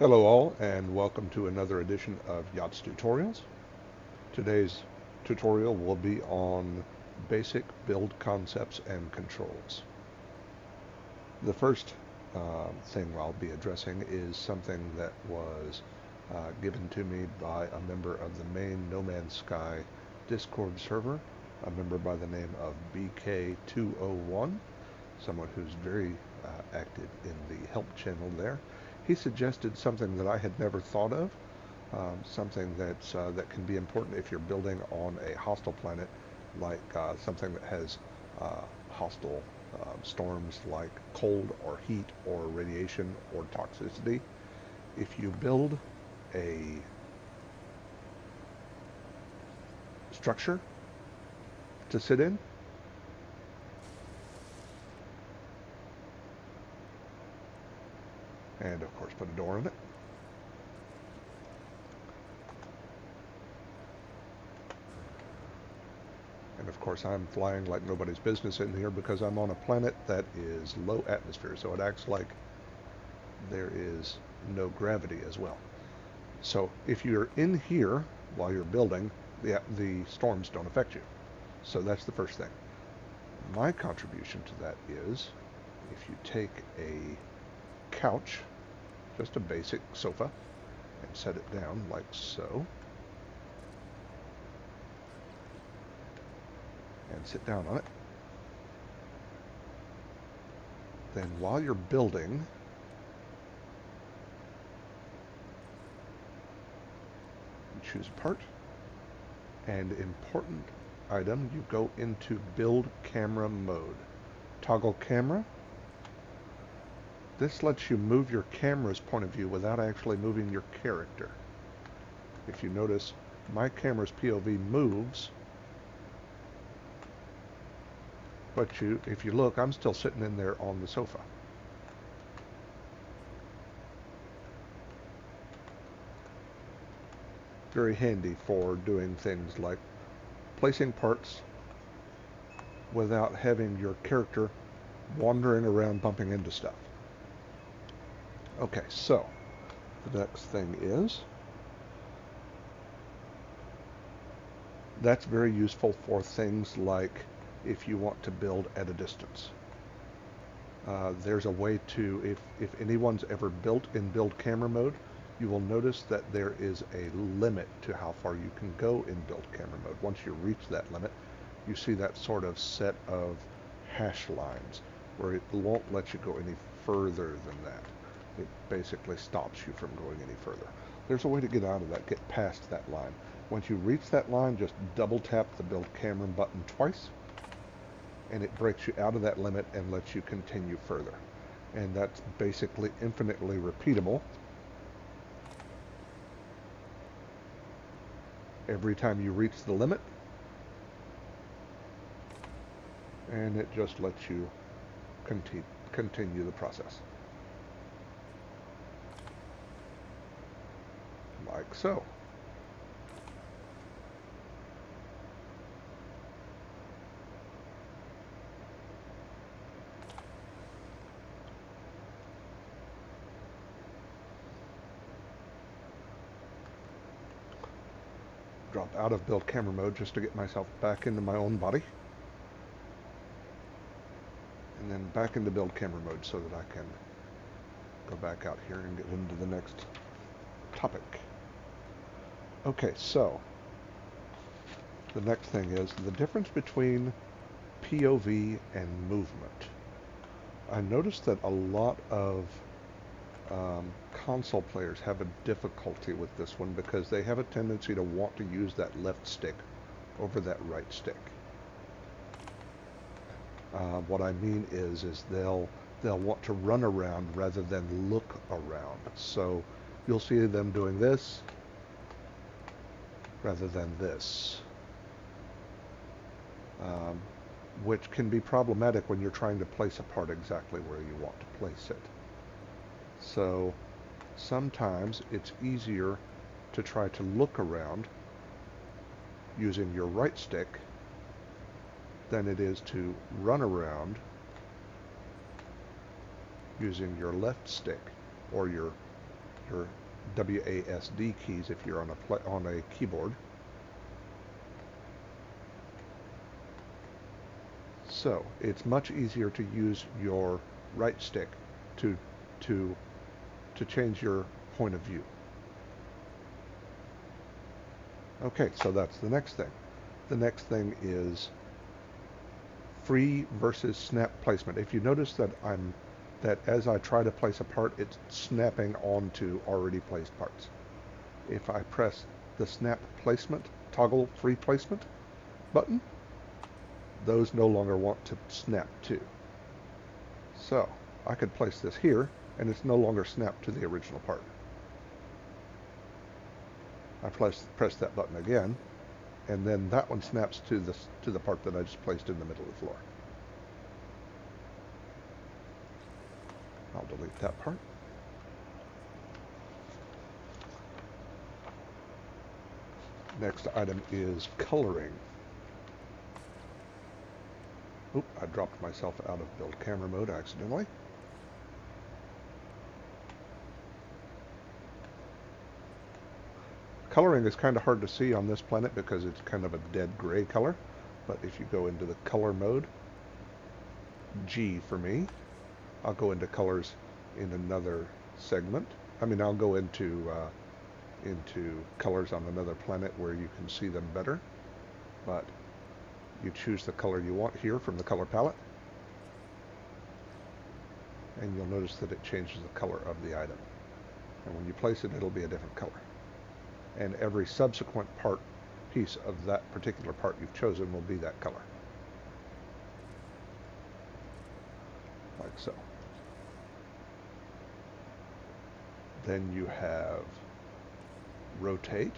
Hello all, and welcome to another edition of Yachts Tutorials. Today's tutorial will be on basic build concepts and controls. The first thing I'll be addressing is something that was given to me by a member of the main No Man's Sky Discord server, a member by the name of BK201, someone who's very active in the help channel there. He suggested something that I had never thought of, something that can be important if you're building on a hostile planet, like something that has hostile storms like cold or heat or radiation or toxicity. If you build a structure to sit in, and of course put a door in it, and of course I'm flying like nobody's business in here because I'm on a planet that is low atmosphere, so it acts like there is no gravity as well. So if you're in here while you're building, the storms don't affect you. So that's the first thing. My contribution to that is if you take a couch, just a basic sofa, and set it down like so, and sit down on it, then while you're building, you choose a part, and important item, you go into build camera mode. Toggle camera. This lets you move your camera's point of view without actually moving your character. If you notice, my camera's POV moves, but if you look, I'm still sitting in there on the sofa. Very handy for doing things like placing parts without having your character wandering around bumping into stuff. Okay, so the next thing is, that's very useful for things like if you want to build at a distance. There's a way to, if anyone's ever built in build camera mode, you will notice that there is a limit to how far you can go in build camera mode. Once you reach that limit, you see that sort of set of hash lines where it won't let you go any further than that. It basically stops you from going any further. There's a way to get out of that, get past that line. Once you reach that line, just double tap the build camera button twice, and it breaks you out of that limit and lets you continue further. And that's basically infinitely repeatable. Every time you reach the limit, and it just lets you continue the process. Like so. Drop out of build camera mode just to get myself back into my own body. And then back into build camera mode so that I can go back out here and get into the next topic. Okay, so the next thing is the difference between POV and movement. I noticed that a lot of console players have a difficulty with this one because they have a tendency to want to use that left stick over that right stick. What I mean is they'll want to run around rather than look around. So you'll see them doing this rather than this, which can be problematic when you're trying to place a part exactly where you want to place it. So sometimes it's easier to try to look around using your right stick than it is to run around using your left stick or your your WASD keys if you're on a keyboard. So it's much easier to use your right stick to change your point of view. Okay, so that's the next thing. The next thing is free versus snap placement. If you notice that as I try to place a part, it's snapping onto already placed parts. If I press the snap placement, toggle free placement button, those no longer want to snap to. So I could place this here and it's no longer snapped to the original part. I press that button again, and then that one snaps to the part that I just placed in the middle of the floor. I'll delete that part. Next item is coloring. Oop, I dropped myself out of build camera mode accidentally. Coloring is kind of hard to see on this planet because it's kind of a dead gray color, but if you go into the color mode, G for me, I'll go into colors in another segment. I'll go into colors on another planet where you can see them better, but you choose the color you want here from the color palette, and you'll notice that it changes the color of the item, and when you place it, it'll be a different color. And every subsequent piece of that particular part you've chosen will be that color. Like so. Then you have rotate,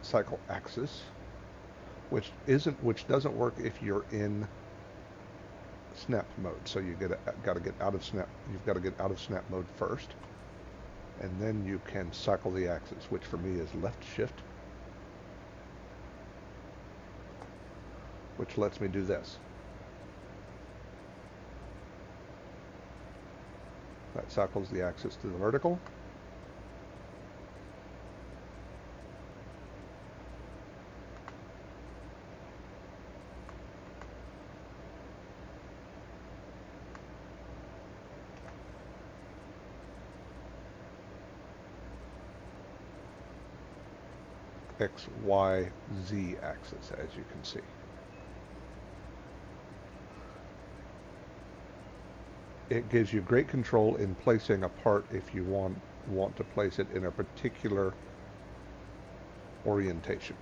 cycle axis, which doesn't work if you're in snap mode. So you've got to get out of snap mode first. And then you can cycle the axis, which for me is left shift, which lets me do this. That cycles the axis to the vertical. X, Y, Z axis, as you can see. It gives you great control in placing a part if you want to place it in a particular orientation.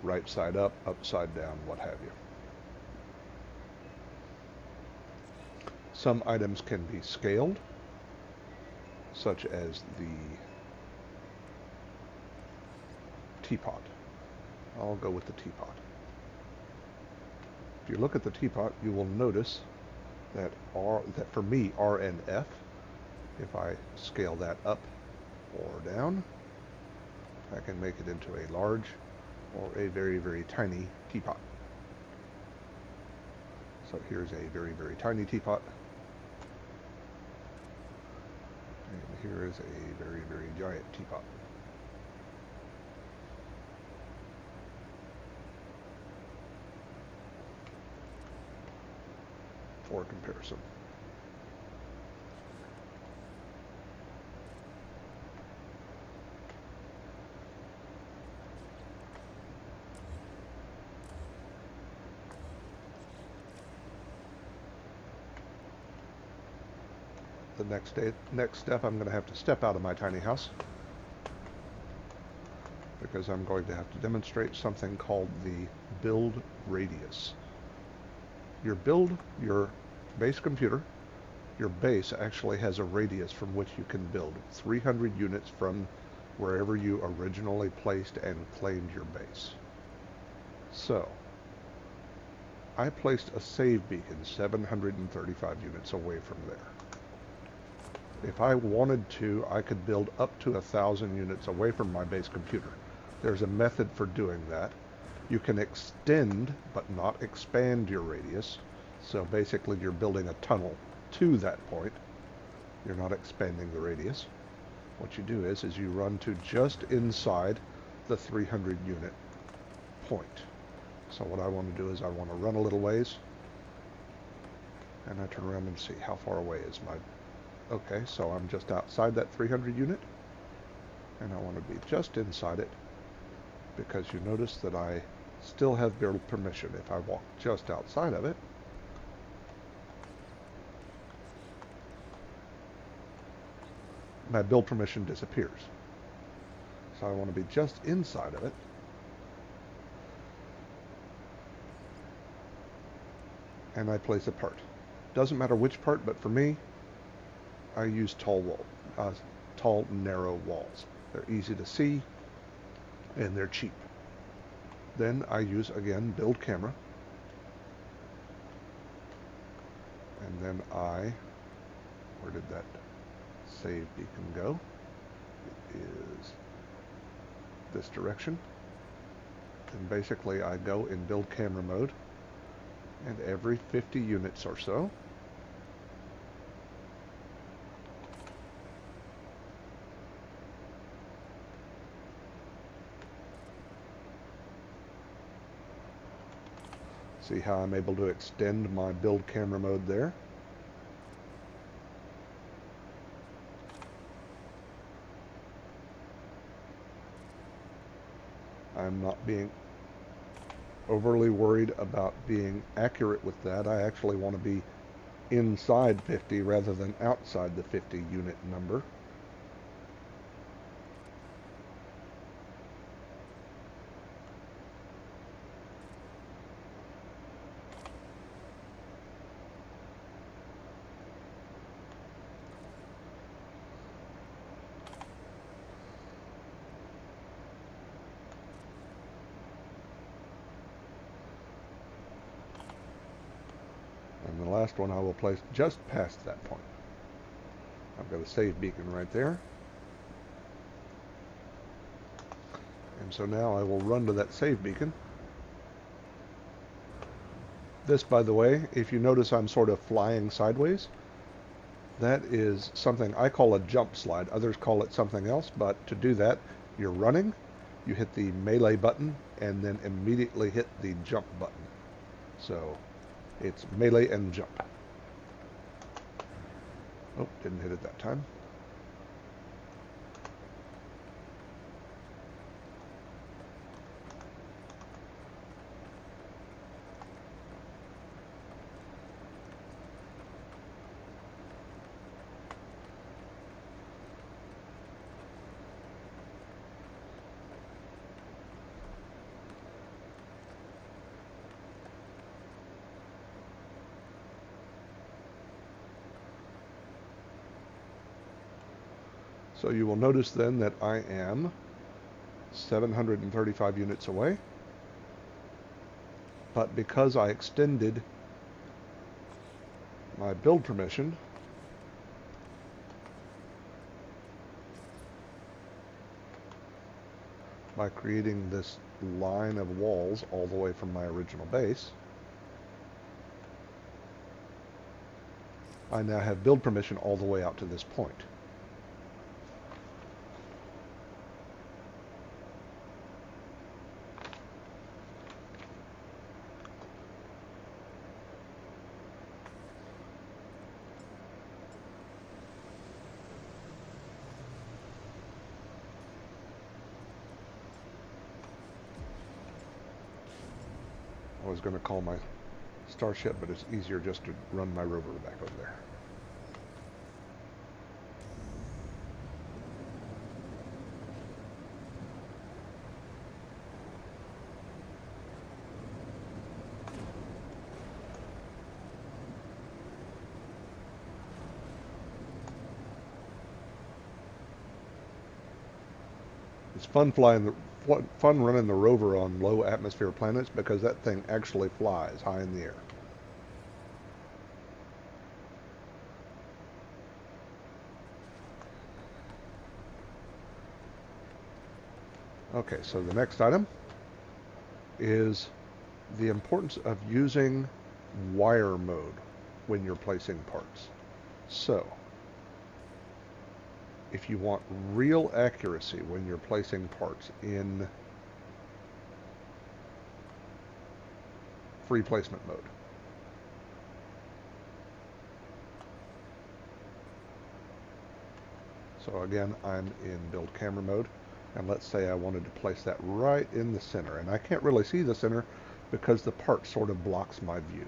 Right side up, upside down, what have you. Some items can be scaled, such as the teapot. I'll go with the teapot. If you look at the teapot, you will notice that for me, R and F, if I scale that up or down, I can make it into a large or a very, very tiny teapot. So here's a very, very tiny teapot. And here is a very, very giant teapot. For comparison. The next step, I'm going to have to step out of my tiny house because I'm going to have to demonstrate something called the build radius. Your base computer, your base actually has a radius from which you can build 300 units from wherever you originally placed and claimed your base. So, I placed a save beacon 735 units away from there. If I wanted to, I could build up to 1,000 units away from my base computer. There's a method for doing that. You can extend but not expand your radius. So basically you're building a tunnel to that point. You're not expanding the radius. What you do is you run to just inside the 300 unit point. So what I want to do is I want to run a little ways, and I turn around and see how far away is my... Okay, so I'm just outside that 300 unit, and I want to be just inside it, because you notice that I still have build permission. If I walk just outside of it, my build permission disappears. So I want to be just inside of it. And I place a part. Doesn't matter which part, but for me, I use tall, narrow walls. They're easy to see, and they're cheap. Then I use, again, build camera. And then where did that save beacon go? It is this direction. And basically I go in build camera mode, and every 50 units or so, see how I'm able to extend my build camera mode there? I'm not being overly worried about being accurate with that. I actually want to be inside 50 rather than outside the 50 unit number. And the last one I will place just past that point. I've got a save beacon right there. And so now I will run to that save beacon. This, by the way, if you notice I'm sort of flying sideways, that is something I call a jump slide. Others call it something else, but to do that, you're running, you hit the melee button, and then immediately hit the jump button. So it's melee and jump. Oh, didn't hit it that time. So you will notice then that I am 735 units away, but because I extended my build permission, by creating this line of walls all the way from my original base, I now have build permission all the way out to this point. I was going to call my starship, but it's easier just to run my rover back over there. It's fun running the rover on low atmosphere planets because that thing actually flies high in the air. Okay, so the next item is the importance of using wire mode when you're placing parts. So, if you want real accuracy when you're placing parts in free placement mode, so again, I'm in build camera mode, and let's say I wanted to place that right in the center, and I can't really see the center because the part sort of blocks my view.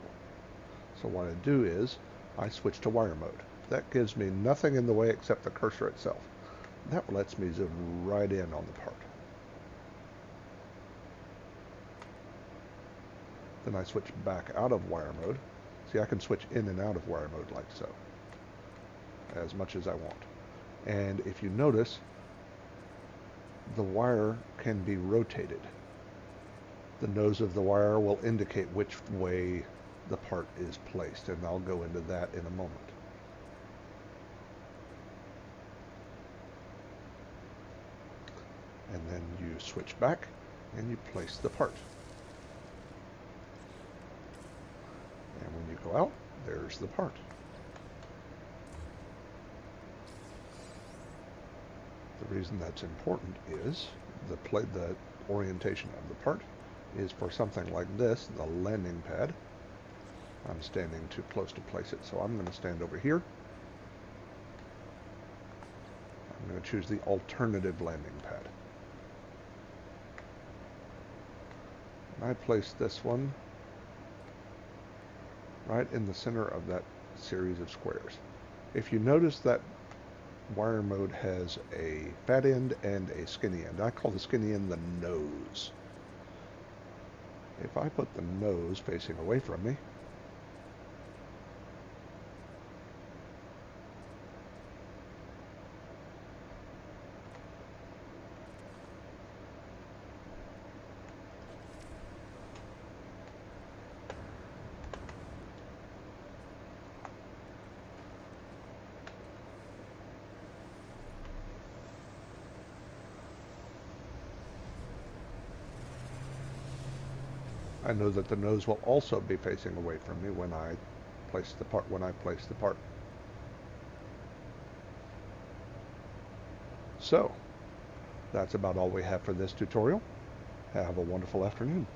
So what I do is I switch to wire mode. That gives me nothing in the way except the cursor itself. That lets me zoom right in on the part. Then I switch back out of wire mode. See, I can switch in and out of wire mode like so, as much as I want. And if you notice, the wire can be rotated. The nose of the wire will indicate which way the part is placed, and I'll go into that in a moment. And then you switch back and you place the part. And when you go out, there's the part. The reason that's important is the orientation of the part is for something like this, the landing pad. I'm standing too close to place it, so I'm going to stand over here. I'm going to choose the alternative landing pad. And I place this one right in the center of that series of squares. If you notice that wire mode has a fat end and a skinny end. I call the skinny end the nose. If I put the nose facing away from me, I know that the nose will also be facing away from me when I place the part. So, that's about all we have for this tutorial. Have a wonderful afternoon.